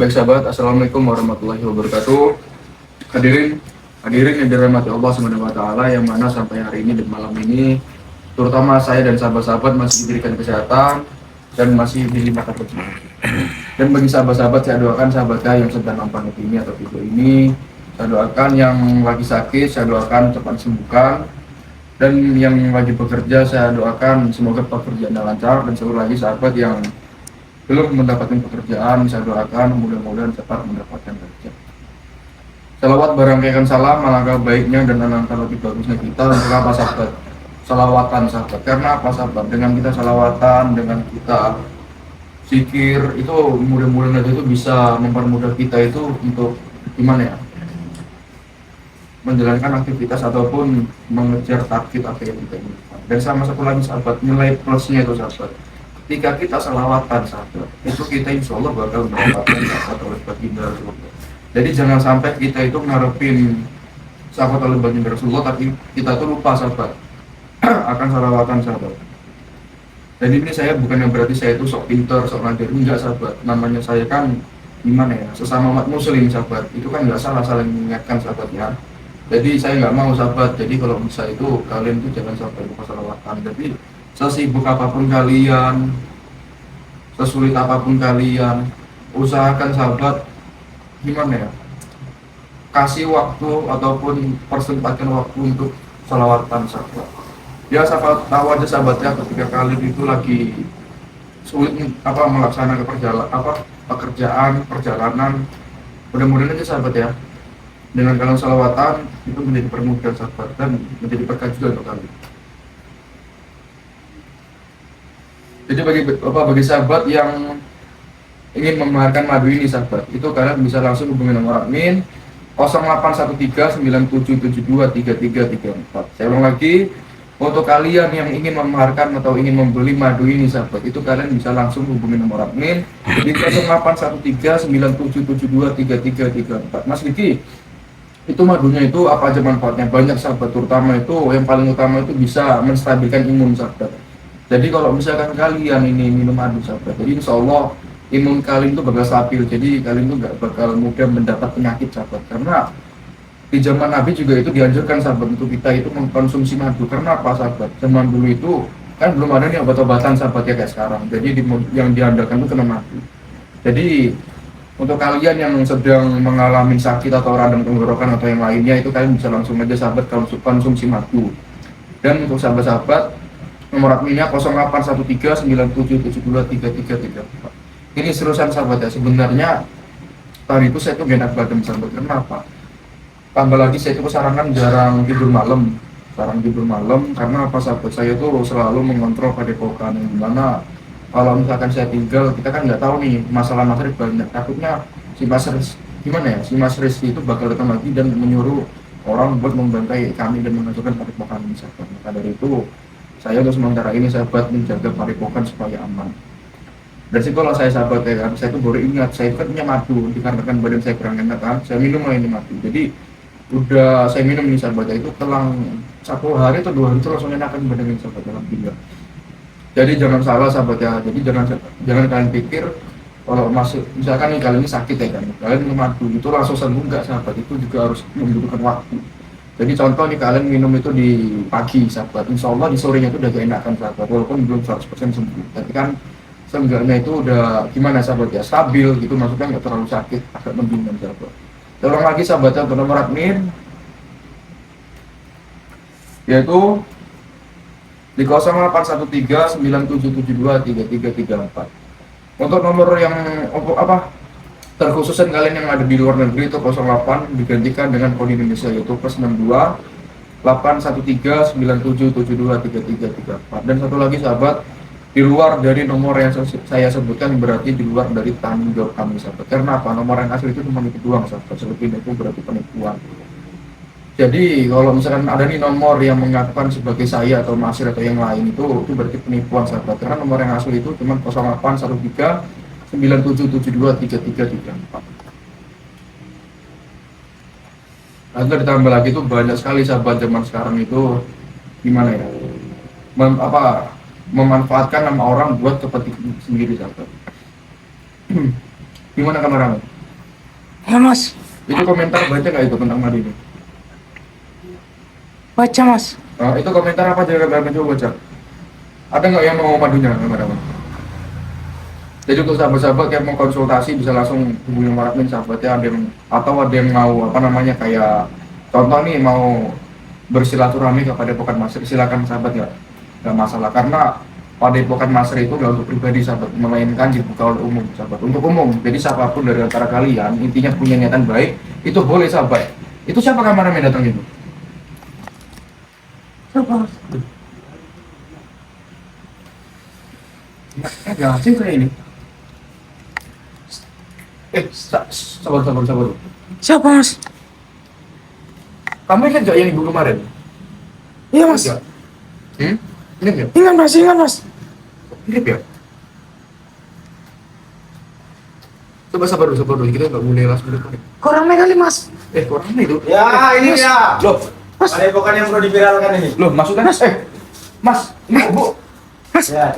Baik sahabat, Assalamualaikum warahmatullahi wabarakatuh. Hadirin yang dirahmati Allah Subhanahu wa taala, yang mana sampai hari ini dan malam ini terutama saya dan sahabat-sahabat masih diberikan kesehatan dan masih dilimpahkan rezeki. Dan bagi sahabat-sahabat, saya doakan sahabatnya yang sedang nonton ini atau video ini, saya doakan yang lagi sakit, saya doakan cepat sembuhkan, dan yang lagi bekerja saya doakan semoga pekerjaannya lancar, dan satu lagi sahabat yang belum mendapatkan pekerjaan, saya doakan mudah-mudahan cepat mendapatkan kerja. Salawat berangkaikan salam, alangkah baiknya dan alangkah lebih bagusnya kita untuk apa sahabat? Salawatan sahabat. Karena apa sahabat? Dengan kita salawatan, dengan kita zikir, itu mudah-mudahan itu bisa mempermudah kita itu untuk gimana ya? Menjalankan aktivitas ataupun mengejar target apa yang kita inginkan. Dan sama satu lagi sahabat, nilai plusnya itu sahabat, ketika kita selawatan sahabat, itu kita insya Allah bakal mendapatkan sahabat oleh baginda Rasulullah. Jadi jangan sampai kita itu ngarepin sahabat oleh baginda Rasulullah tapi kita tuh lupa sahabat akan selawatan sahabat. Jadi ini saya bukan yang berarti saya itu sok pinter, sok ngajar, enggak sahabat. Namanya saya kan gimana ya, sesama umat muslim sahabat, itu kan nggak salah saling mengingatkan sahabat ya. Jadi saya nggak mau sahabat, jadi kalau bisa itu kalian itu jangan sampai lupa selawatan. Jadi sesibuk apapun kalian, sesulit apapun kalian, usahakan sahabat gimana ya, kasih waktu ataupun persempatkan waktu untuk selawatan sahabat. Ya sahabat tahu aja sahabat ya, ketika kalian itu lagi sulit melaksanakan perjalanan, mudah-mudahan aja sahabat ya, dengan kalian selawatan itu menjadi permudah sahabat dan menjadi berkah juga untuk kalian. Jadi bagi sahabat yang ingin memamerkan madu ini sahabat, itu kalian bisa langsung hubungi nomor admin 081397723334. Saya ulang lagi, untuk kalian yang ingin memamerkan atau ingin membeli madu ini sahabat, itu kalian bisa langsung hubungi nomor admin di 081397723334. Mas Diki, itu madunya itu apa aja manfaatnya? Banyak sahabat, terutama itu yang paling utama itu bisa menstabilkan imun sahabat. Jadi kalau misalkan kalian ini minum madu sahabat, jadi insya Allah imun kalian itu bakal stabil, jadi kalian itu nggak bakal mudah mendapat penyakit sahabat. Karena di zaman Nabi juga itu dianjurkan sahabat untuk kita itu mengkonsumsi madu. Karena apa sahabat? Zaman dulu itu kan belum ada nih obat-obatan sahabat ya kayak sekarang, jadi yang diandalkan itu kena madu. Jadi untuk kalian yang sedang mengalami sakit atau radang tenggorokan atau yang lainnya, itu kalian bisa langsung aja sahabat konsumsi madu. Dan untuk sahabat-sahabat, nomor adminnya 081397723334. Ini seriusan sahabat ya, sebenarnya tadi itu saya tuh gak enak badan sahabat. Kenapa? Tambah lagi saya itu kesarangan jarang tidur malam karena apa sahabat, saya tuh selalu mengontrol padepokan, yang dimana kalau misalkan saya tinggal, kita kan nggak tahu nih masalah-masalah banyak, takutnya si Mas Rizky itu bakal datang lagi dan menyuruh orang buat membantai kami dan menghancurkan padepokan ini sahabat. Maka dari itu saya untuk sementara ini sahabat menjaga padepokan supaya aman. Dan kalau saya sahabat ya kan, saya tuh baru ingat, saya itu kan punya madu, dikarenakan badan saya kurang enak kan, saya minum lah ini madu. Jadi udah saya minum ini sahabat ya, itu telang 1 hari atau 2 hari itu langsung enakan badan ini sahabat dalam tinggal. Jadi jangan salah sahabat ya, jadi jangan kalian pikir kalau misalkan nih kalian ini sakit ya kan, kalian minum madu itu langsung sembuh, enggak sahabat, itu juga harus membutuhkan waktu. Jadi contoh nih, kalian minum itu di pagi sahabat, insya Allah di sorenya itu udah gak enakan sahabat, walaupun belum 100% sembuh, tapi kan seenggaknya itu udah gimana sahabat ya, stabil gitu, maksudnya nggak terlalu sakit, agak mendingan sahabat. Tolong lagi sahabat ya, untuk nomor admin yaitu di 081397723334. Untuk nomor yang terkhususan kalian yang ada di luar negeri itu 08 digantikan dengan kode Indonesia yaitu +62 81397723334. Dan satu lagi sahabat, di luar dari nomor yang saya sebutkan berarti di luar dari tanggung jawab kami sahabat. Karena apa? Nomor yang asli itu cuma itu doang sahabat, selebihnya itu berarti penipuan. Jadi kalau misalkan ada nih nomor yang mengakukan sebagai saya atau Masir atau yang lain, itu berarti penipuan sahabat. Karena nomor yang asli itu cuma 081397723334. Lalu ditambah lagi itu banyak sekali sahabat zaman sekarang itu gimana ya? memanfaatkan nama orang buat kepentingan sendiri sahabat. Gimana kameramen? Ya mas, Itu komentar baca nggak itu tentang Madi ini? baca mas. Itu komentar apa aja kameramen coba baca? Ada nggak yang mau madunya kameramen? Jadi untuk sahabat-sahabat yang mau konsultasi bisa langsung hubungi Maradmin sahabatnya, ada yang mau apa namanya kayak contoh nih mau bersilaturahmi kepada Padepokan Master, silakan sahabat ya, nggak masalah karena Padepokan Master itu nggak untuk pribadi sahabat, melainkan dibuka oleh umum sahabat, untuk umum. Jadi siapapun dari antara kalian intinya punya niatan baik itu boleh sahabat. Itu siapa kameramen datang itu? Siapa? Nggak asing kayak ini. Sabar. Siapa mas? Kamu ingat gak yang ibu kemarin? Iya mas. Ingat? Ingat ya? Ingat mas. Mirip ya? Coba sabar dulu, kita nggak boleh langsung depan. Kurang kali mas. Kurang itu. Ya, ini dia. Loh, Mas. Padepokan yang perlu diviralkan ini. loh maksudnya Mas, ini Bu. Ya.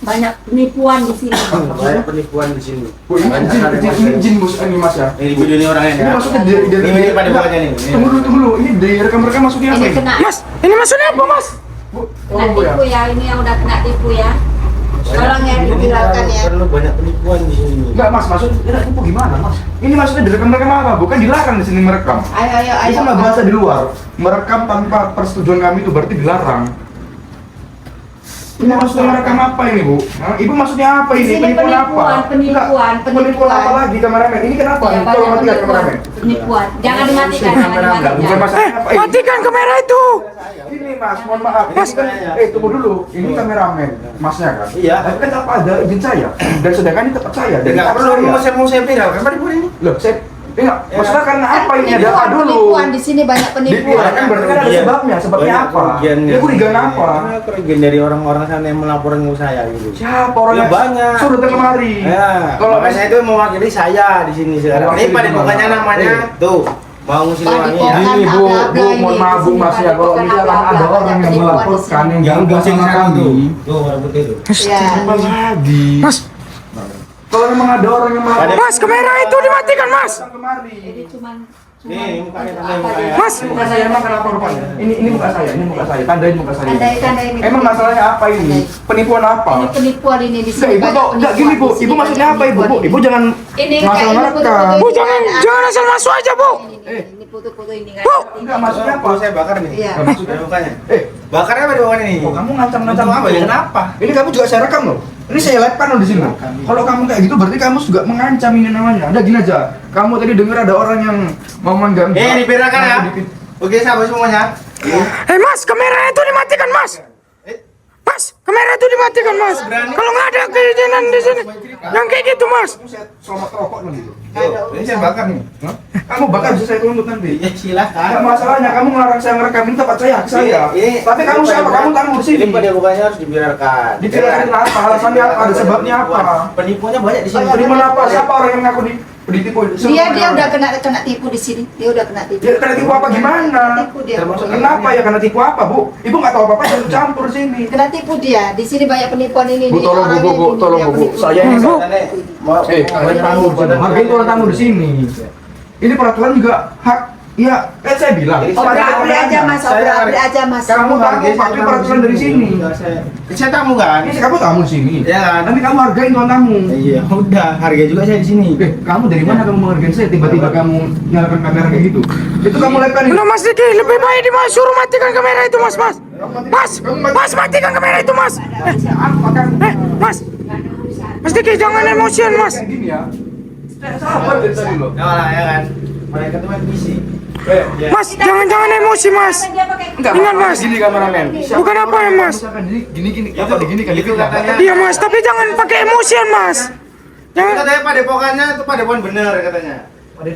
Banyak penipuan di sini. Banyak penipuan di sini. Bu, ini jin Bos, ini Mas ya. Ini video ini orangnya Ini ya. maksudnya dari Ini padepokannya nih. Tunggu dulu. Ini dari rekam maksudnya apa Ini ini? kena Mas, ini maksudnya apa mas? Bu, kena tolong Bu ya. tipu ya, ini yang udah kena tipu ya. Tolong ya diviralkan ya. Perlu banyak penipuan di sini. Enggak Mas, maksudnya itu gimana Mas? Ini maksudnya direkam apa? Bukan dilarang di sini merekam. Ayo. Itu nggak bahasa di luar. Merekam tanpa persetujuan kami itu berarti dilarang. Ini maksudnya merekam apa ini Bu? Ibu maksudnya apa Di ini? sini penipuan. Penipuan apa lagi kameramen? Ini kenapa? Ya, Tolong matikan kameramen. Penipuan. Jangan dimatikan, jangan Bukan dimatikan. masalah apa ini? Matikan kamera itu. Ini Mas, mohon maaf. Mas. Ini kan, tunggu dulu. Ini kameramen, Masnya kan? Iya. Tapi kan apa ada izin saya? Dan sedangkan ini tempat saya. Dan Enggak tempat perlu saya. mau saya viralkan padepokan ini. Loh, saya enggak. Maksudnya karena apa ini? Ada apa dulu? Penipuan di sini banyak penipuan. Diviralkan berarti kan ada Iya. sebabnya. Sebabnya Banyak apa? kerugiannya. Ya kerugian apa? Karena kerugian dari orang-orang sana yang melaporkan ke saya gitu. Siapa orangnya? Ya, banyak. Suruh datang kemari. Ya, Kalau makanya itu mewakili saya di sini sekarang. Mewakili Ini padepokannya di mana? namanya tuh mau Siliwangi ya. Padepokan. Ini Bu, bla-bla ini, mohon maaf Bu di sini Mas ya, kalau padepokan misalkan bla-bla, ada orang yang penipuan di melaporkan sini. yang enggak sama kami, Tuh warna putih tuh. Ya. apa lagi? Mas, Kalau memang ada orang yang melaporkan, mas kamera itu dimatikan mas. datang kemari. Jadi cuman Nih, mukanya apa tanda dia? Mas. Ini muka saya emang kenapa rupanya? Ini muka saya, tandain muka saya. Tandai ini. Emang masalahnya apa ini? Penipuan Ini apa? penipuan ini di Enggak, sini. Ibu kok enggak gini Bu. Ibu maksudnya apa Ibu? Ibu jangan Ini masalah kayak ini merekam. foto-foto Bu ini jangan kan, asal masuk aja bu. Ini foto-foto ini kan. Bu. Enggak maksudnya apa? Perlu saya bakar nih. Iya. Enggak maksudnya. Mukanya. Bakarnya Bakarnya padepokan ini. Oh, kamu ngancam-ngancam Apa ya? Bu. Kenapa? Ini kamu juga saya rekam loh. Ini saya live kan loh di sini. Kalau kamu kayak gitu berarti kamu juga mengancam ini namanya. Ada gini aja. Kamu tadi dengar ada orang yang mau mengganggu. Diviralkan ya. Oke, sahabat semuanya. Mas kamera itu dimatikan mas. Mas kamera itu dimatikan mas. Kalau nggak ada kejadian di sini yang kayak gitu mas. Kamu saya selamat rokok loh gitu. Ini saya bakar nih. Hah? Kamu bakal bisa saya tuntut nanti. Ya silakan. Enggak masalahnya kamu melarang saya merekam ini tempat saya, hak saya. Tapi kamu siapa? Kamu tanggung di sini. Ini padepokannya harus diviralkan. Diviralkan apa? Alasannya apa? Ada sebabnya apa? Penipuannya banyak di sini. Penipuan apa? Siapa orang yang ngaku ditipu? Dia udah kena tipu di sini. Dia udah kena tipu. Ya kena tipu apa gimana? Tipu dia. Termasuk kenapa ya kena tipu apa Bu? Ibu nggak tahu apa-apa jangan campur sini. Kena tipu dia. Di sini banyak penipuan ini. Bu, nih. tolong, Bu, Orangnya Bu, ini, tolong, yang Bu. penipu. Saya ini Bu. kalian tamu di sini. Hargain orang tamu di sini. Ini peraturan juga hak. Ya, saya bilang. Obrak-abrik aja mas, obrak-abrik aja mas. Kamu tamu pakai peraturan dari sini. Saya tamu kan? Ini kamu tamu di sini. Iya kan? Nanti kamu hargain tuan tamu. Iya, udah. Harga juga saya di sini. Kamu dari mana kamu menghargai saya? Tiba-tiba kamu nyalakan kamera kayak gitu. Itu kamu lihat kan? Udah mas Diki lebih baik suruh matikan kamera itu mas. Mas matikan kamera itu mas. Mas. Mas Diki jangan emosian mas. Kayak gini ya. Saya sabar dari tadi loh. Ya lah, ya kan? Mereka tuh main visi. Mas jangan emosi mas. Ingat mas. Gini kameramen. Bukan apa ya mas. Misalkan gini apa digini kan Itu katanya. Iya mas tapi jangan pakai emosian mas. Itu Jangan. katanya padepokannya itu padepokan bener katanya.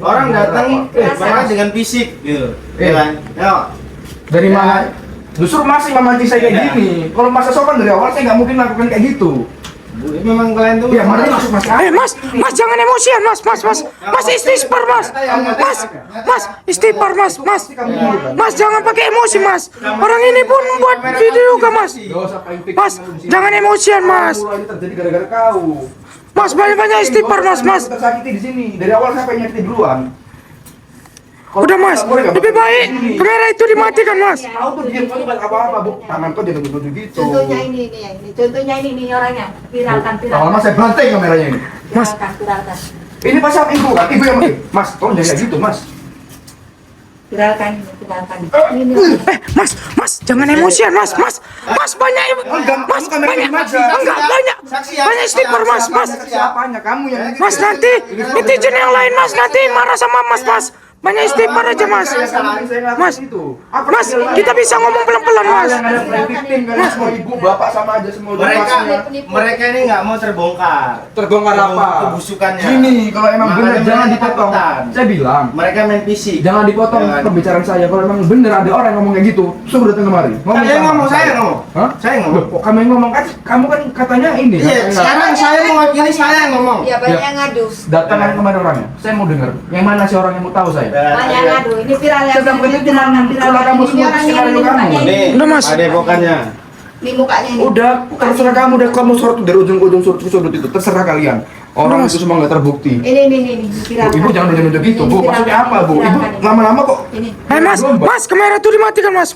Orang datang mereka dengan fisik gitu. Ya kan? Ya. Dari mana? Justru masih memancing saya kayak gini. Kalau masa sopan dari awal saya nggak mungkin lakukan kayak gitu. Memang kalian tuh Ya, mari masuk mas. Mas jangan emosian mas istighfar mas. Istighfar mas jangan pakai emosi mas. Orang ini pun buat video juga mas. Gak usah pakai Mas jangan emosian mas. Ini terjadi gara-gara kau. Mas, banyak-banyak istighfar, Mas. Tersakiti di sini. Dari awal siapa yang nyakiti duluan? Udah, Mas. Lebih baik kamera itu dimatikan, Mas. Kau tuh diam, kau tuh buat apa-apa, Bu. Tangan kau jangan duduk gitu. Contohnya ini. Contohnya ini nih orangnya. Viralkan. Lama-lama saya bantai kameranya ini. Mas. Viralkan. Ini pasal ibu kan? Ibu yang Mas, tolong jangan kayak gitu, Mas. Viralkan. Ini. Mas, jangan emosian, Mas, banyak, Mas, banyak istighfar, Mas. Siapanya kamu yang Mas, nanti netizen yang lain, Mas, nanti marah sama Mas. Banyak istighfar aja, Mas. Mas, kita bisa ngomong pelan-pelan, Mas. Mas, mau ibu, bapak sama aja semua. Mereka ini nggak mau terbongkar. Terbongkar apa? Kebusukannya. Gini, kalau emang Makanya benar jangan mereka dipotong. ketakutan. Saya bilang, Mereka main fisik. jangan dipotong Jangan. pembicaraan saya. Kalau emang benar ada orang yang ngomong kayak gitu, suruh datang kemari. Saya ngomong, saya ngomong. Hah? Saya ngomong. Loh, kok kamu yang ngomong kan? Kamu kan katanya ini. Iya, katanya- sekarang saya mewakili saya yang ngomong. Ya banyak yang ngadu. Datang kan kemana orangnya? Saya mau dengar. Yang mana sih orang yang mau tahu saya? Banyak yang ngadu. Ini viral ya. Sedang begitu kalau kamu Ini semua orangnya skenario ini kamu. mukanya ini. Nih, Udah, Mas. ada epokannya. Ini mukanya ini. Udah, terserah kamu udah kamu sorot dari ujung ke ujung sudut ke sudut itu terserah kalian. Orang itu semua nggak terbukti. Ini. Viralkan. Ibu jangan nunjuk gitu, Bu. Maksudnya apa, Bu? Ibu lama-lama kok. Ini. Mas, kamera itu dimatikan, Mas.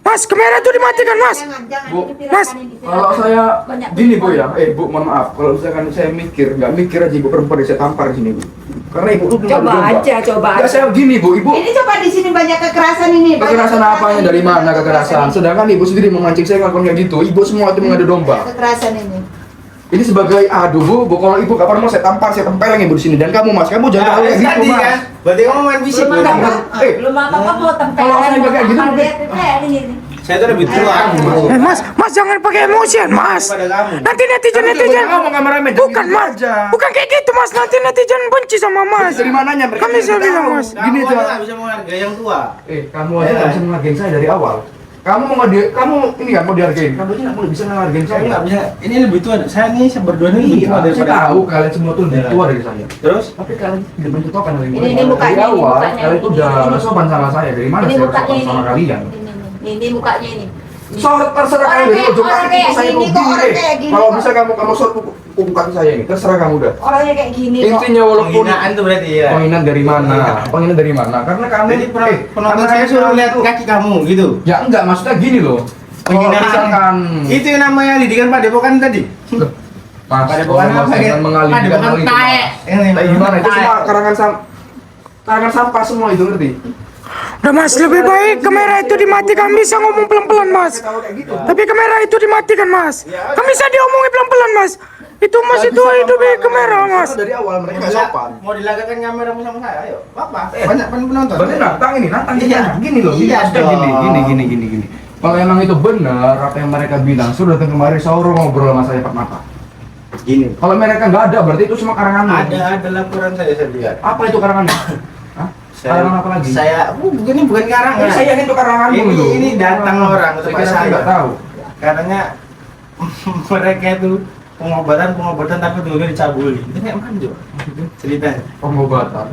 Mas, kamera itu dimatikan, Mas. Jangan. Bu, Ini Mas, viralkan ini, Kalau viralkan. saya Banyak gini, Bu viralkan. ya. Bu, mohon maaf. Kalau misalkan saya nggak mikir aja Ibu perempuan saya tampar di sini, Bu. Karena Ibu tuh Coba aja. Enggak, saya gini, Bu. Ibu Ini coba di sini banyak kekerasan ini. Banyak kekerasan apanya dari mana kekerasan? Sedangkan Ibu sendiri memancing saya ngelakuin kayak gitu. Ibu semua itu mengadu domba. Kekerasan ini. Ini sebagai aduh, Bu. Kalau Ibu kapan mau saya tampar, saya tempeleng Ibu di sini. Dan kamu, Mas, kamu jangan kayak gitu, Tadi Mas. kan, berarti kamu main fisik. Belum berarti. apa-apa. Eh, Belum apa-apa mau tempel. kalau saya pakai gitu, mungkin- Ini. Saya tuh lebih tua. Mas, jangan pakai emosian, Mas. Daripada kamu. Nanti netizen. ngomong kameramen, Bukan, Mas. Bukan kayak gitu, Mas. Nanti netizen benci sama Mas. Dari mananya mereka? Kami saya tidak bilang, tahu. Mas. Kamu Gini aja coba. nggak bisa menghargai yang tua. Kamu aja nggak bisa menghargai saya dari awal. Kamu mau kamu ini kan mau dihargain. Kamu aja nggak mau bisa menghargain Saya saya. nggak bisa. Ini lebih tua. Saya nih berdua ini lebih Iya, tua saya daripada tahu kamu. kalian semua tuh lebih tua dari saya. Terus? Tapi kalian tidak mencontohkan dari Ini mulai. mukanya, Dari ini awal, mukanya, kalian itu ini, udah ini. sopan sama saya. Dari mana Ini saya mukanya sopan ini. sama kalian? Ini mukanya ini. Sorot terserah Orang kalian dari kayak- ujung orang kaki kayak saya gini, mau kok orang gini. kayak gini, Kalau kok. bisa kamu sorot kuku kaki saya ini, terserah kamu udah. Orangnya kayak gini kok. Intinya walaupun Penghinaan tuh berarti ya. penghinaan dari mana? Penghinaan dari mana? Karena kamu Jadi penonton karena saya suruh lihat tuh- kaki kamu gitu. Ya enggak, maksudnya gini loh. Kalau Penghinaan. misalkan Itu yang namanya didikan Padepokan tadi. Mas, Padepokan kalau apa Mas ya? jangan mengalihkan Padepokan hal itu, tae. Mas. Tae gimana? Itu semua karangan sampah semua itu, ngerti? Udah, Mas, lebih baik kamera itu dimatikan. Bisa ngomong pelan-pelan, Mas. Kalau kayak gitu. Tapi kamera itu dimatikan, Mas. Kan bisa diomongin pelan-pelan, Mas. Itu Mas Nggak itu bisa hidup pelan-pelan, kamera, Mas. Karena dari awal mereka nggak sopan. Mau dilagakan kameramu sama saya, ayo. Apa? Banyak penonton. Berarti nantang ini, nantang Iya. gini loh. Gini, Iya maksudnya dong. gini. Kalau emang itu benar apa yang mereka bilang, suruh datang kemari sahur ngobrol sama saya empat mata. Gini. Kalau mereka nggak ada, berarti itu semua karangan. Ada laporan saya lihat. Apa itu karangan? Hah? Karangan apa lagi? Ini bukan karangan. Saya yakin itu karangan Ini datang orang ke tempat saya. nggak tahu. Katanya mereka itu pengobatan tapi dulu dicabuli. Itu kayak manjo ceritanya. Pengobatan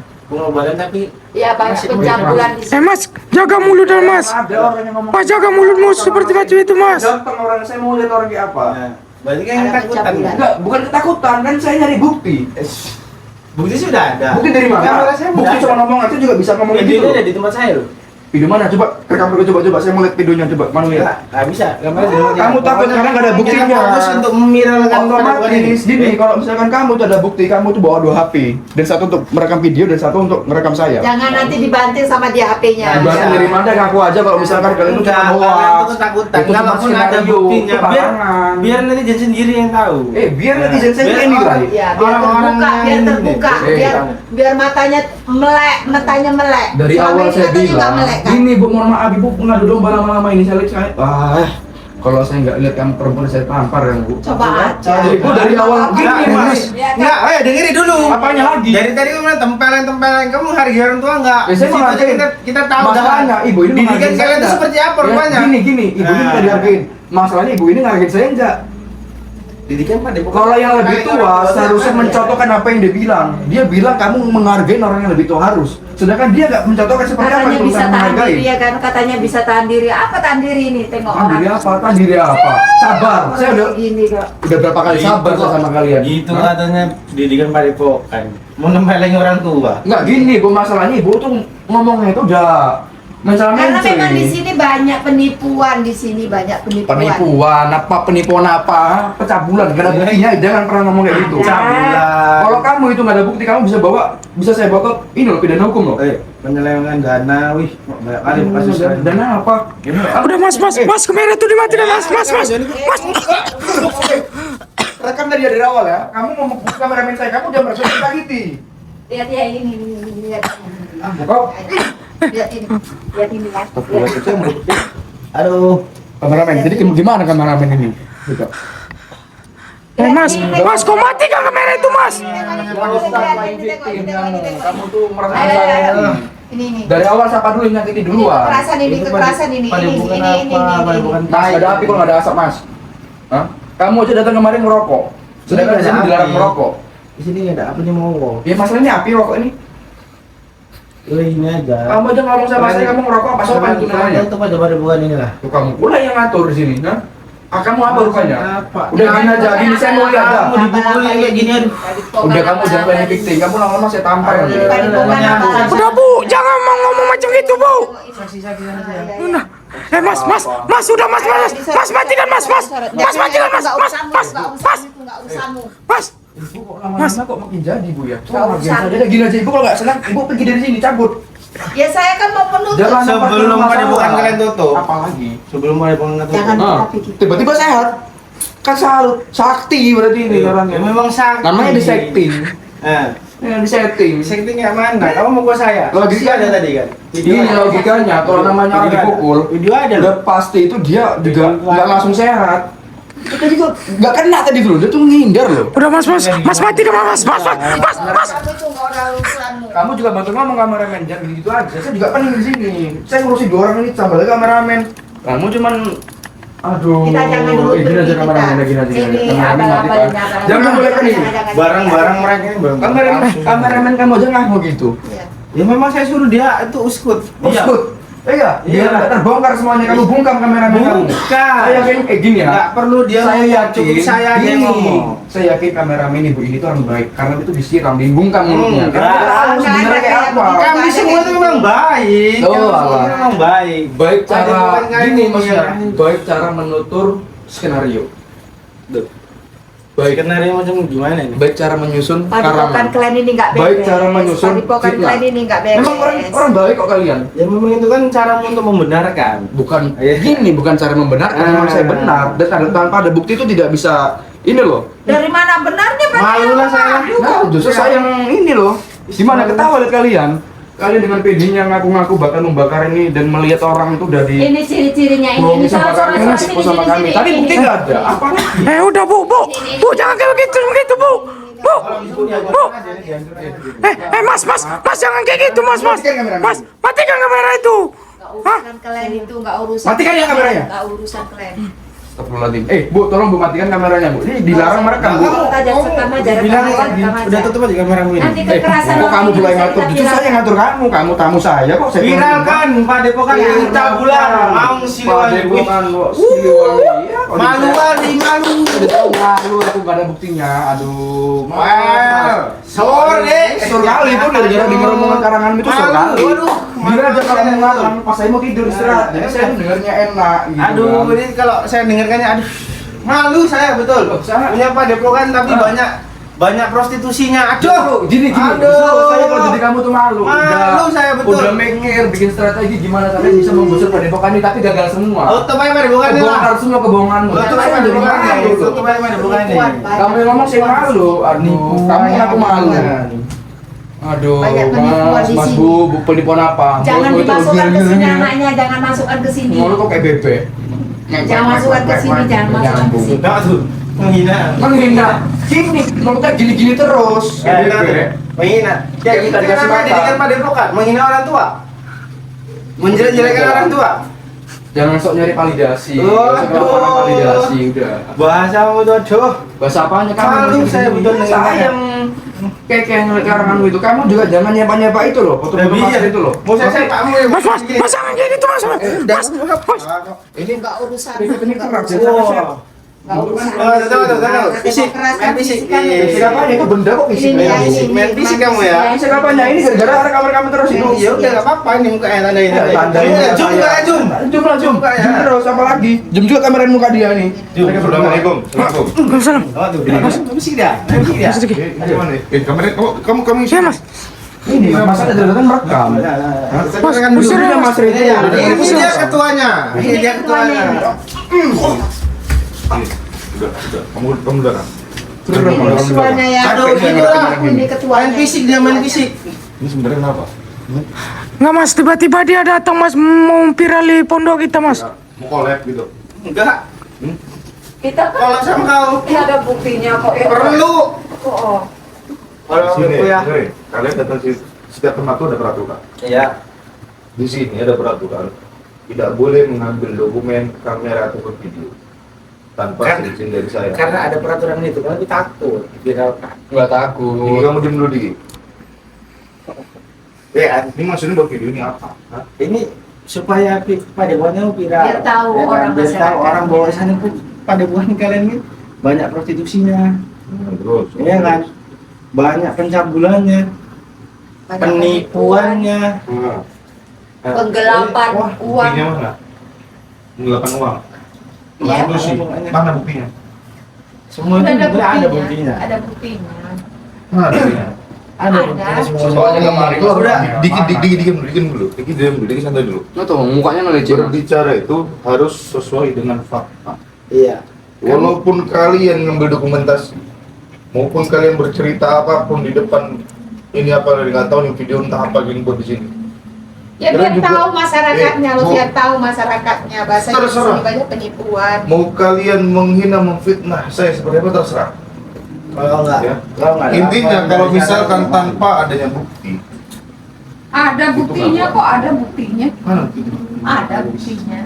tapi Ya banyak Masih pencabulan di sini. Mas, jaga mulut dan Mas. Ada orang yang ngomong. Mas, jaga mulutmu seperti baju itu, Mas. Datang orang, saya mau lihat orang kayak apa. nah, berarti kan Ada ketakutan. pencabulan. Enggak, bukan ketakutan, kan saya nyari bukti. Bukti sudah ada. Bukti dari mana? Kamera saya Bukti cuma ngomong aja juga bisa ngomong Videonya gitu. ada di tempat saya loh. Video mana? Coba rekam dulu, coba. Saya mau lihat videonya, coba. Mana lihat? Nggak bisa. Kamera di tempat Kamu saya. takut karena nggak ada Pokoknya buktinya. fokus untuk memiralkan Otomatis gini, kalau misalkan kamu tuh ada bukti, kamu tuh bawa 2 HP, dan satu untuk merekam video dan satu untuk merekam saya. Jangan nanti dibanting sama dia HP-nya. Nah, Ibaratnya bisa. dari mana ngaku aja kalau misalkan kalian tuh cuma Enggak, hoax. kalian tuh ketakutan. Itu cuma Kalaupun ada skenario, buktinya, itu biar barangan. netizen sendiri yang tahu. Biar netizen saya Biar yang nilai. orang- Ya, biar Orang-orang terbuka, biar yang terbuka, ini. biar matanya melek. Dari Selama awal ini saya katanya nggak bilang, melek, kan? ini Bu, mohon maaf Ibu ngadu domba lama-lama ini saya lihat kalau saya nggak lihat kamu perempuan saya tampar ya Bu. Coba aja. Ibu dari awal gini Mas. Enggak, dengerin dulu. Apanya lagi? Dari tadi kamu bilang tempeleng, kamu hargai orang tua enggak? Ya, saya Di situ aja menghargain. kita tahu Masalahnya ibu ini didikan menghargain saya kalian itu enggak? seperti apa Ya, rupanya? Gini, ibu ini Nah. nggak dihargain. Masalahnya ibu ini ngehargain saya enggak. Didikan Padepokan. Kalau yang lebih tua seharusnya mencontohkan apa yang dia bilang. Dia bilang kamu menghargai orang yang lebih tua harus. Sedangkan dia nggak mencontohkan seperti apa Katanya yang bisa tulisan tahan menghargai. diri ya kan, katanya bisa tahan diri. Apa tahan diri ini? Tengok Tahan orang. diri apa? Tahan diri apa? Sabar. Saya udah Gini kok. berapa kali sabar saya sama kalian. Gitu Hah? katanya didikan Padepokan. Mau nempelin orang tua. Nggak gini, Bu, masalahnya Ibu tuh ngomongnya itu udah masalah Karena memang di mainstream. sini banyak penipuan, di sini banyak penipuan. Penipuan apa? Pencabulan, gak ada buktinya, jangan pernah ngomong kayak gitu. Cabulan. Kalau kamu itu nggak ada bukti, kamu bisa saya bawa ke ini loh, pidana hukum loh. Penyelewengan dana, wih, banyak kali kasus Dana apa? Udah mas, kamera tuh dimatiin mas. Rekam tadi dari awal ya. Kamu mau buka kameramen saya, kamu jangan merasa disakiti. Lihat ya ini, lihat. Buka. Lihat ini mas. Aduh. Kameramen. Jadi gimana kameramen ini? Buka. Mas, kok mati kan kamera itu mas? Kamu tuh merasa Ayo, disakiti. Ini. Dari awal siapa dulu yang nyakiti duluan? Kekerasan ini. Padepokan apa? Padepokan Mas, nggak ada api kok nggak ada asap mas. Hah? Kamu aja datang kemarin ngerokok. Sedangkan di sini dilarang merokok. Di sini nggak ada apa nih mau. Ya masalahnya api rokok ini. Ini aja. Kamu aja ngomong sama saya kamu ngerokok apa sopan itu namanya? Itu Padepokan ini lah. Tuh kamu pula yang ngatur di sini, nah? Kamu apa rupanya? Apa? Udah gini aja, gini saya mau lihat dah. Kamu dipukul kayak gini aduh. Udah kamu jangan main victim, kamu lama-lama saya tampar nanti. Udah bu, jangan mau ngomong macam itu bu. Udah. Mas, udah mas, matikan mas, matikan mas. Ibu kok lama-lama kok makin jadi bu ya? Udah gini aja, ibu kalau nggak senang, ibu pergi dari sini, cabut. Ya saya kan mau penutup. Jangan Sebelum Padepokan kalian tutup. Apalagi? Sebelum Padepokan tutup. Jangan Ah, tapi gitu. tiba-tiba sehat. Kan salut, sakti berarti ini Ya orangnya. memang sakti. Namanya disetting. Disetting. Setting yang mana? Kamu mau gua saya? Logika ada tadi kan? Iya logikanya, kalau namanya orang dipukul, Video ada loh. udah pasti itu dia juga nggak langsung sehat. Kita juga nggak kena tadi dulu, dia tuh menghindar loh. Udah mas, matikan mas. Kamu itu nggak ada urusanmu. Kamu juga bantu ngomong kameramen, jangan gitu aja. Saya juga kan di sini. Saya ngurusin 2 orang ini tambah lagi kameramen. Kamu cuman aduh. Kita jangan dulu gini aja kameramen, gini aja. Ini Kameramen matikan. abal-abalnya. Jangan boleh kan ini. Barang-barang mereka ini belum. Kameramen kamu aja nggak mau gitu. Iya. Ya memang saya suruh dia itu uskut. Uskut. Iya, Iya. biar nggak terbongkar semuanya. Kamu bungkam kameramen kamu. Bukan. Saya yakin gini ya. Nggak perlu dia Saya ngomong, yakin. cukup saya aja yang gini. ngomong. Saya yakin kameramen ibu ini tuh orang baik karena itu disiram, dibungkam mulutnya. Enggak. Karena kita tahu Nggak sebenarnya ada kayak kayak apa. begitu. Kami semua itu memang baik. Oh, Kami semua alah. memang baik. Baik cara Padepokan kalian gini ngomong maksudnya. yang- Baik cara menutur skenario. Baik Skenario macam gimana ini? baik cara menyusun Padepokan karangan. kalian ini nggak beres. Baik cara menyusun Padepokan fitnah. kalian ini nggak beres. Memang orang baik kok kalian. Ya memang itu kan cara untuk membenarkan. Bukan Iya. gini, bukan cara membenarkan, memang saya benar dan tanpa ada bukti itu tidak bisa ini loh. Dari mana benarnya Pak? Malu lah saya. Nah, justru saya yang ini loh. Gimana ketawa lihat kalian? Kalian dengan PD-nya ngaku-ngaku bakal membakar ini dan melihat orang itu udah di Ini ciri-cirinya ini. bohongi Ini sama salah kalian salah tipu sini sama kami. Tapi bukti nggak ada. Apa lagi? Udah bu, jangan kayak begitu bu. Mas, jangan kayak gitu mas. Mas, matikan kamera itu. Urusan kalian itu nggak urusan. Matikan ya kameranya? Nggak urusan kalian. Astagfirullahaladzim. Bu, tolong Bu matikan kameranya, Bu. Ini dilarang merekam, Bu. Kamu aja sekam aja, rekam Bilang aja, lagi, rekam aja. udah tutup aja kameramu ini. Nanti kekerasan Kok orang kamu ini mulai bisa ngatur? kita Justru saya yang ngatur kamu. Kamu tamu saya kok saya Viralkan Padepokan Ya. Pencabulan, Maung Siliwangi. Padepokan Siliwangi. Iya, kok Malu bisa? kali, malu. Udah tahu malu aku nggak ada buktinya. Aduh. Well, sore. Sur kali itu gara-gara denger omongan karangan itu sur Malu, kali. aduh. Gila aja kalau mau ngarang, pas saya mau tidur istirahat. Jadi saya dengarnya enak gitu. Aduh, kan. ini kalau saya dengarkannya aduh. Malu saya betul. Saya- Punya Padepokan tapi Ah. banyak prostitusinya. Aduh. Gini, Aduh. justru saya kalau jadi kamu tuh malu. Malu saya betul. Udah mikir, bikin strategi gimana caranya bisa menggusur Padepokan ini, tapi gagal semua. Tutup aja Padepokan ini lah. Kebongkar semua kebohonganmu. Tutup Itu aja saya jadi Padepokan malu ini. gitu. Tutup aja Padepokan ini. Penipuan, Kamu yang ngomong saya malu. Aduh, kamu yang aku malu. Aduh, Banyak penipuan di mas, sini. bu, penipuan apa? Jangan Bu, itu dimasukkan ke sini gini-gini. anaknya, jangan masukkan ke sini. Ngomong kok kayak bebek. Jangan masukkan ke sini, jangan masukkan ke sini. Nah, tuh. Menghina. Menghina. Gini, maksudnya gini-gini terus. Kayak bebek. Menghina. Kayak kita dikasih Kenapa makan. didikan Padepokan? Menghina orang tua. Menjelek-jelekan orang tua. Jangan sok nyari validasi. Oh, Jangan sok aduh. laporan validasi udah. Bahasa kamu tuh aduh. Bahasa apanya kamu? Malu saya betul dengan saya yang kayak ngeliat karanganmu itu. Kamu juga jangan nyapa-nyapa itu loh. Foto-foto Iya. pasar itu loh. Mau saya kamu yang Mas, jangan kayak gitu mas. Mas, Ini Enggak urusan. ini kerak sih. Wah. Enggak urusan. Tahu. Fisik, main fisik. Fisik apanya itu benda kok fisik? Ini ya, fisik, ini, main fisik kamu ya. Fisik apanya? Ini gara-gara rekaman-rekaman terus itu. Ya udah enggak apa-apa ini mukanya tanda ini. Tanda ini. Jum enggak jum. Jum lah jum. Buka ya. Jum terus apa lagi? Jum juga kamerain muka dia nih. Assalamualaikum. Assalamualaikum. Waalaikumsalam. Oh tuh, main fisik dah. Main fisik dah. Sedikit. Gimana? Kamu Ya mas. Ini Mas ada datang merekam. Mas, Kan dulu serius, dia Mas Rito. ini dia ketuanya. Ini dia ketuanya. Kamu udah kan? Ketuanya ya. Aduh, gitu lah. Ini ketuanya. Main fisik dia main fisik. Ini sebenarnya kenapa? Nggak mas, tiba-tiba dia datang mas mau virali pondok kita mas. Mau collab gitu? Enggak. Kita kan Kalau sama kau ada buktinya kok. perlu. Oh. Kalau Sini, aku ya. dengerin. Kalian datang setiap tempat itu ada peraturan. Iya. Di sini ada peraturan. Tidak boleh mengambil dokumen, kamera ataupun video tanpa Kan- izin dari saya. Karena ada peraturan itu, kan takut viralkan. Enggak Jadi takut. kamu diam dulu di. Ini maksudnya buat video ini apa? Hah? Ini supaya Padepokan viral. Biar tahu Ya kan? orang Biar tahu masyarakat. orang bahwasannya pun Padepokan kalian ini banyak prostitusinya, Terus. ya kan? Banyak pencabulannya, Banyak penipuannya. Nah, Penggelapan Wah, uang. buktinya mana? Penggelapan uang. Iya. Prostitusi. Mana buktinya? Semua itu sebenarnya ada buktinya. Ada buktinya. Mana buktinya? Ada Ada. buktinya semua. Soalnya kemarin Itu udah dikit dulu, dikit santai dulu. Itu tuh mukanya ngeleceh. Berbicara itu harus sesuai dengan fakta. Iya. Walaupun kalian ngambil dokumentasi, maupun kalian bercerita apapun di depan ini apa nggak tahu nih video entah apa gini buat di sini. Ya Kalian biar juga- tahu masyarakatnya, lo mau- biar tahu masyarakatnya. Bahasanya di Terserah. sini banyak penipuan. Mau kalian menghina, memfitnah saya seperti apa terserah. Kalau enggak, Ya. kalau enggak ada Intinya apa-apa kalau dari misalkan cara- tanpa adanya bukti, Ada buktinya apa? kok, ada buktinya. mana bukti? Ada buktinya.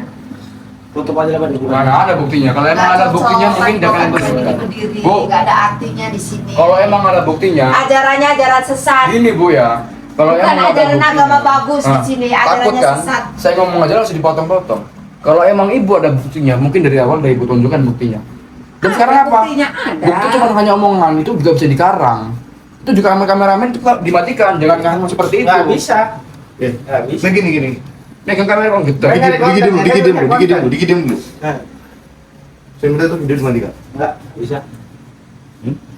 tutup aja lah Padepokan. Mana ada buktinya? Kalau emang ada buktinya mungkin jangan kalian tunjukkan. berdiri. Bu, Nggak ada artinya di sini. kalau emang ada buktinya, Ajarannya ajaran sesat. gini Bu ya. Kalau Bukan emang ada ajaran buktinya, agama bagus di sini, takut ajarannya kan? sesat. Saya ngomong aja langsung dipotong-potong. Kalau emang ibu ada buktinya, mungkin dari awal dari ibu tunjukkan buktinya. Dan Ada sekarang apa? buktinya, ada. Bukti cuma hanya omongan, itu juga bisa dikarang. Itu juga sama kameramen itu dimatikan, jangan ngomong seperti itu. Nggak bisa. Ya. Nggak bisa. Nah gini. Megang kamera kok gitu. Nggak, Dikit dulu. Nah, Saya minta tuh video dimatikan. nggak bisa.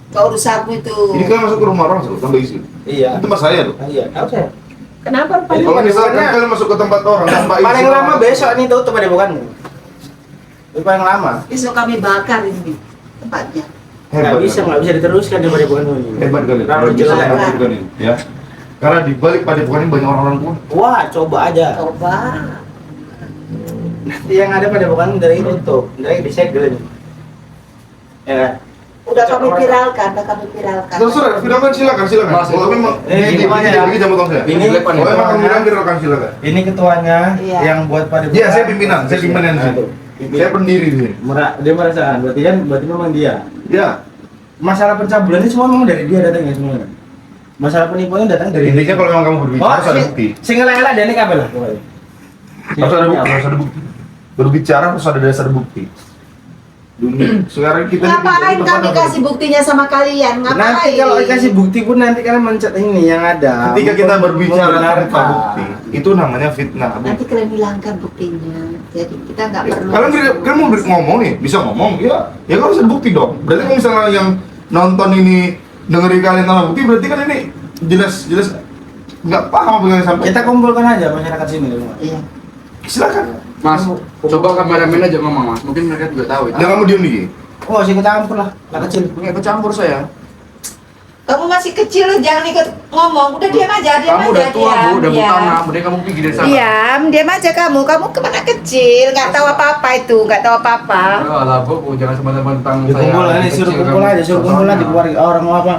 Kau urusanmu itu. Ini kan masuk ke rumah orang loh, tambah isi. Iya. Itu tempat saya loh. Iya, tahu saya. Kenapa Jadi Kalau misalkan Padepokannya- kalian masuk ke tempat orang tanpa izin, Paling lama besok nih tutup Padepokan. Itu paling lama. besok kami bakar ini tempatnya. Nggak bisa diteruskan di Padepokan ini. Hebat kali. Terlalu Kalau bisa jelek. Padepokan ini, ya. Karena di balik Padepokan ini banyak orang-orang pun. Wah, coba aja. Coba. Nanti yang ada Padepokan dari tutup, dari disegel ini. Ya kan? Udah kami viralkan, udah kami viralkan. Terserah, viralkan silakan. Mas, Kalau itu- memang gimana ya? jangan potong saya. Ini- Kalau memang bilang viralkan silakan. Ini ketuanya Iya. yang buat Padepokan. Iya, saya pimpinan di Nah, sini. tuh. Saya pendiri di sini. Dia merasa, berarti memang dia. Ya, Masalah pencabulan ini semua memang dari dia datangnya semuanya. Masalah penipuan datang dari intinya kalau memang kamu berbicara harus ada si- bukti. sing elek-elek dia ini kabel lah pokoknya. Harus ada bukti, harus ada bukti. Berbicara harus ada dasar bukti. Dunia sekarang kita Ngapain kami kasih buktinya sama kalian? Ngapain? Nanti kalau dikasih bukti pun nanti kalian mencet ini yang ada. ketika kita berbicara tanpa Membenarkan. bukti, itu namanya fitnah. Bu. Nanti kalian hilangkan buktinya. Jadi kita nggak perlu. Kalian mau ngomong nih, bisa ngomong, ya kan harus ada bukti dong. Berarti kalau misalnya yang nonton ini dengerin kalian tanpa bukti, berarti kan ini jelas nggak paham apa yang kalian sampaikan. Kita kumpulkan aja masyarakat sini. Iya. Silakan. Mas, coba kameramen aja ngomong Mas. Mungkin mereka juga tahu itu. Jangan kamu diem nih. Oh, sih campur lah, lah kecil. Nggak ikut campur saya. Kamu masih kecil, jangan ikut ngomong. Udah diam aja, diam Kamu aja. udah tua Bu, udah diam. butana. Mending kamu pergi dari sana. Diam aja kamu. Kamu kemana kecil? Nggak tahu apa-apa itu, nggak tahu apa-apa. Ya lah Bu, jangan sembarangan tentang saya. Dikumpul ini kecil, suruh kumpul kamu aja, suruh kumpul contohnya. aja keluarga orang apa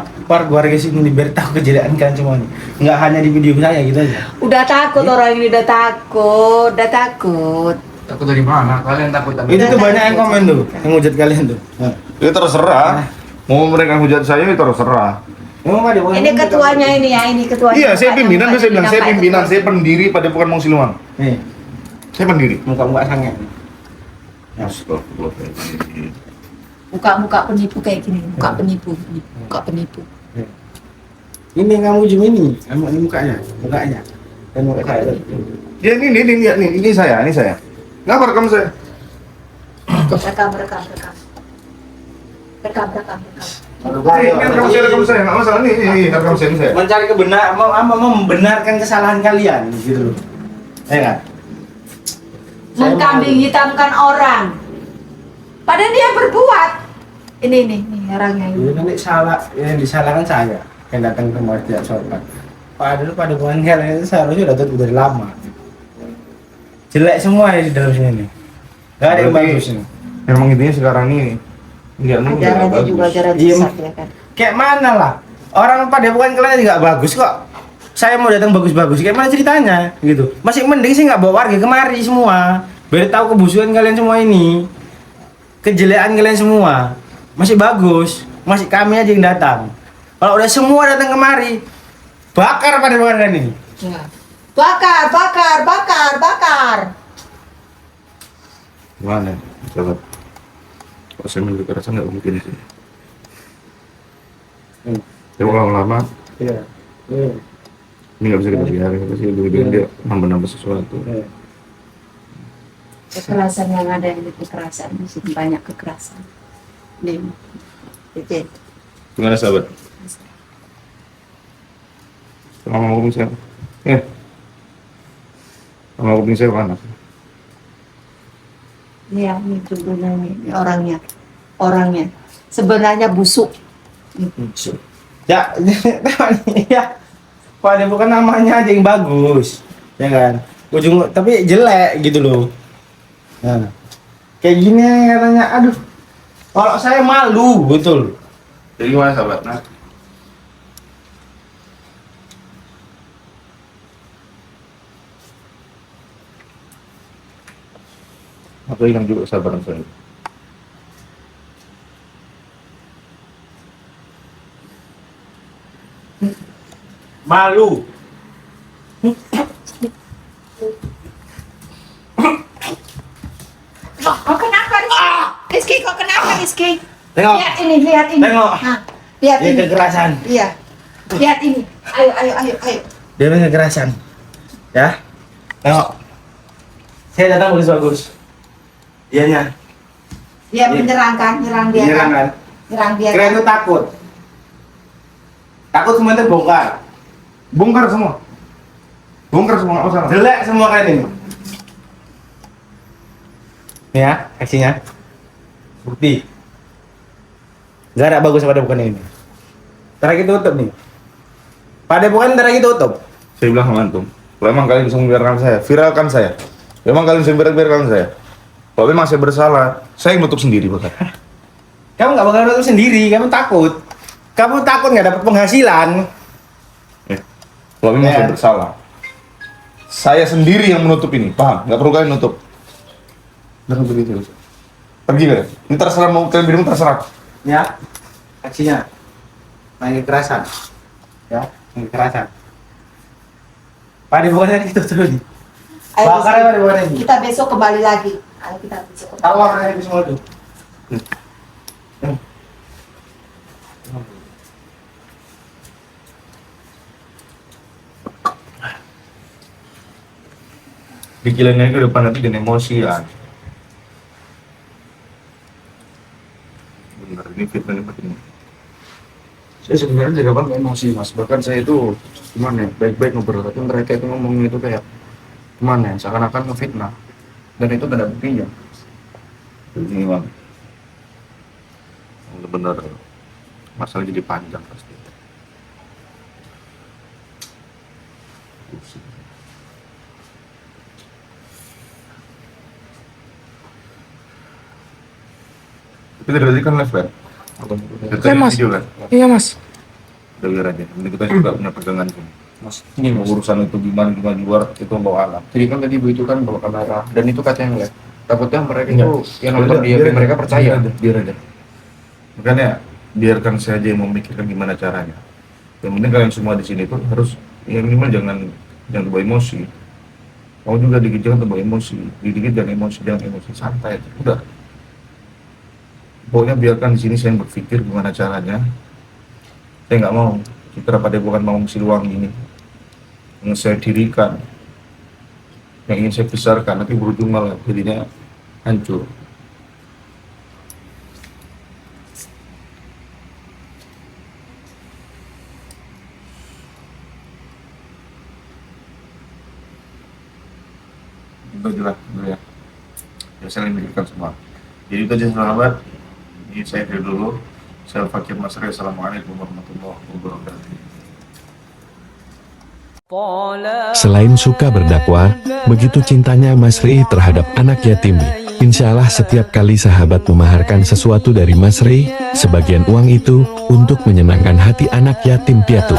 keluarga sini biar tahu kejadian kalian semua nih. Nggak hanya di video saya gitu aja. Udah takut orang ini, udah takut, udah takut. Takut dari mana? Kalian takut apa? Itu tuh banyak yang komen tuh, yang hujat kalian tuh. Nah. Ya terserah. Mau mereka hujat saya, ya terserah. Emang ada Ini ketuanya ini ya, ini ketuanya. Iya, saya Pak, pimpinan, yang saya bilang Pak, saya yang Pak pimpinan, itu. saya pendiri pada bukan Mong Siluang. Nih, Saya pendiri. muka-muka sange. Astagfirullahaladzim. Muka-muka penipu kayak gini, muka penipu, muka penipu. Ini kamu jum ini mukanya, dan muka saya. Ya ini saya, Ngapa rekam saya? Rekam. Ini rekam saya, nggak masalah nih, rekam saya, ini saya. Mencari kebenaran, membenarkan kesalahan kalian, gitu loh. Ya kan? Mengkambing hitamkan orang. Padahal dia berbuat. Ini nih orangnya Ini ini. nanti salah, yang disalahkan saya yang datang ke rumah tidak sopan. Padahal pada bukan kalian itu seharusnya udah tutup dari lama. Jelek semua ya di dalam sini nih. Gak ada yang Berarti- bagus nih. Memang intinya sekarang ini nggak Ajarannya juga ajaran Iya. sesat ya kan. Kayak mana lah? Orang pada bukan kalian nggak bagus kok. Saya mau datang bagus-bagus, kayak mana ceritanya gitu. Masih mending sih nggak bawa warga kemari semua. Biar tahu kebusukan kalian semua ini. Kejelekan kalian semua. Masih bagus, masih kami aja yang datang. Kalau udah semua datang kemari, bakar pada bukan ini. Ya. Bakar. Gimana? Coba. Kalau saya milih kekerasan nggak mungkin sih. Ya kalau lama Iya. ini nggak bisa kita biarin, pasti lebih dia nambah sesuatu. Kekerasan yang ada ini kekerasan, di sini banyak kekerasan. Nih. Titik. Gimana sahabat? Sama kuping saya. Sama kuping saya panas. Iya, ini judulnya ini orangnya. Sebenarnya busuk. Busuk. Ya, ya. Pada bukan namanya aja yang bagus, ya kan? Ujung tapi jelek gitu loh. Nah, kayak gini katanya, aduh. Kalau saya malu, betul. Jadi gimana sahabat? Nah, aku hilang juga kesabaran saya. Malu. Kok kenapa Rizky? Kok kenapa Rizky? Tengok. Lihat ini. Tengok. Nah, lihat Dia ini. kekerasan. Iya. Lihat ini. Ayo. Dia main kekerasan. Ya. Tengok. Saya datang bagus-bagus. Dianya. Dia menyerang kan, nyerang dia. Menyerang kan? Nyerang dia. Kalian tuh takut. Takut semua itu bongkar. Bongkar semua, nggak masalah. Jelek semua kalian ini. Nih ya, aksinya. Bukti. Gak ada bagus pada bukan ini. Ntar lagi tutup nih. Pada bukan ntar lagi tutup. Saya bilang sama antum, kalau emang kalian bisa membiarkan saya, viralkan saya. Memang kalian bisa membiarkan saya. Kalau memang saya bersalah, saya yang nutup sendiri bahkan. Kamu gak bakal nutup sendiri, kamu takut. Kamu takut gak dapat penghasilan. Kalau memang Ya. saya bersalah, saya sendiri yang menutup ini, paham? Nggak perlu kalian nutup. Dan begitu. Pergi kalian. Ini terserah mau kalian bilang terserah. Ya, aksinya. Main kekerasan. Ya, main kekerasan. Pada bukan tadi itu tuh nih. Ayo, Bakar Rizky. pada bukan ini. Kita besok kembali lagi. Ayo kita besok kembali. Tahu apa yang semua tuh? Pikirannya ke depan nanti dan emosian. Benar, ini fitnah ini penting. Saya sebenarnya juga bang emosi mas. Bahkan saya itu gimana ya, baik-baik ngobrol, tapi mereka itu ngomong itu kayak gimana ya, seakan-akan ngefitnah. Dan itu gak ada buktinya. Ini bang, benar masalah jadi panjang pasti. Tapi tadi kan live kan? Iya, Mas. Video kan? Iya mas. Udah biar aja, nanti kita juga punya pegangan kan. Mas, ini mas. Urusan itu gimana di luar itu bawa alam. Jadi kan tadi ibu itu kan bawa kamera dan itu kaca yang LED. Takutnya mereka Enggak. itu yang nonton di HP mereka percaya. Biar aja. Makanya biarkan saya aja yang memikirkan gimana caranya. Yang penting kalian semua di sini tuh harus yang minimal jangan terbawa emosi. Mau juga dikit jangan terbawa emosi, dikit jangan emosi, santai aja. Udah. Pokoknya biarkan di sini saya yang berpikir gimana caranya. Saya nggak mau Citra Padepokan Maung Siliwangi ini yang saya dirikan, yang ingin saya besarkan, nanti berujung malah jadinya hancur. Itu jelas dulu ya. Ya saya memikirkan semua. Jadi itu aja sahabat. Ini saya dari dulu. Saya Fakir Masri. Assalamualaikum warahmatullahi wabarakatuh. Selain suka berdakwah, begitu cintanya Mas Ri terhadap anak yatim. Insya Allah setiap kali sahabat memaharkan sesuatu dari Mas Ri, sebagian uang itu untuk menyenangkan hati anak yatim piatu.